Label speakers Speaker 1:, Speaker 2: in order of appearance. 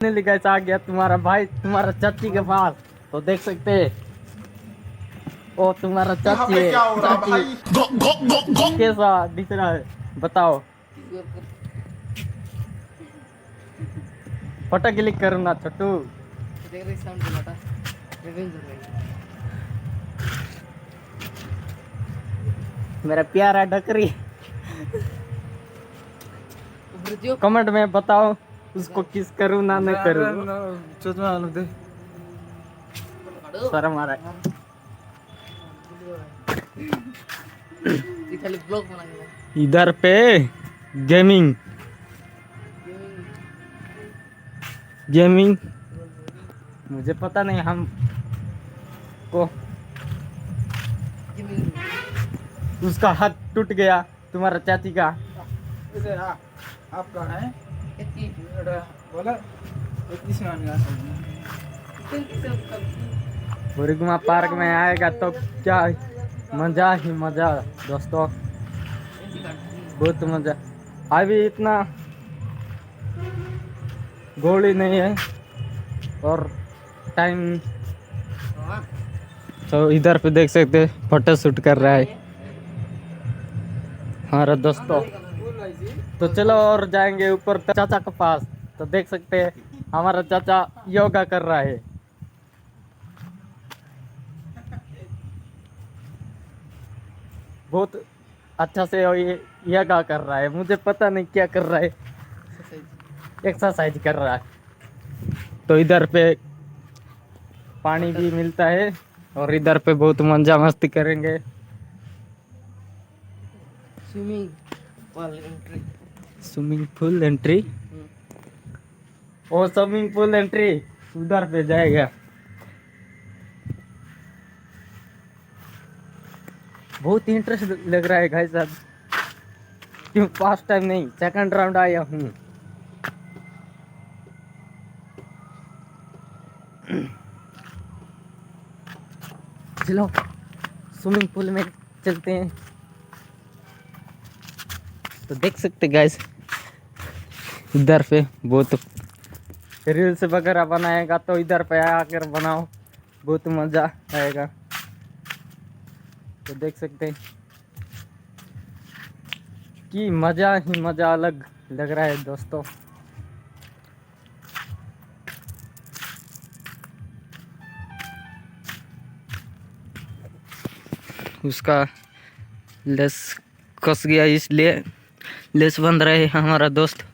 Speaker 1: Guys आ गया तुम्हारा भाई तुम्हारा चाची के पास। तो देख सकते हैं ओ तुम्हारा चाची है।
Speaker 2: क्या हो रहा भाई?
Speaker 1: कैसा दिख रहा है बताओ। फोटो क्लिक करो ना छोटू। मेरा प्यारा डकरी। कमेंट में बताओ उसको किस करूँ ना न करूँ। शर्म आ रहा है। इधर पे गेमिंग गेमिंग मुझे पता नहीं हम को उसका हाथ टूट गया तुम्हारा चाची का।
Speaker 2: आप कहाँ हैं? बोला
Speaker 1: बुरिगमा पार्क में आएगा तो क्या मजा ही मजा दोस्तों। बहुत मजा। अभी इतना गोली नहीं है और टाइम। तो इधर पे देख सकते फोटो शूट कर रहा है हमारा दोस्तों। तो चलो और जाएंगे ऊपर चाचा के पास। तो देख सकते हैं हमारा चाचा योगा कर रहा है। बहुत अच्छा से ये योगा कर रहा है। मुझे पता नहीं क्या कर रहा है। एक्सरसाइज कर रहा है। तो इधर पे पानी भी मिलता है और इधर पे बहुत मजा मस्ती करेंगे। स्विमिंग पूल एंट्री और स्विमिंग पूल एंट्री उधर पे जाएगा। बहुत इंटरेस्ट लग रहा है भाई साहब। क्यों फर्स्ट टाइम नहीं सेकंड राउंड आया हूँ। चलो स्विमिंग पूल में चलते हैं। तो देख सकते गाइस इधर पे बहुत रील्स वगैरह बनाएगा तो इधर पे आकर बनाओ बहुत मजा आएगा। तो देख सकते हैं कि मजा ही मजा अलग लग रहा है दोस्तों। उसका लेस कस गया इसलिए लेस बंध रहे हमारा दोस्त।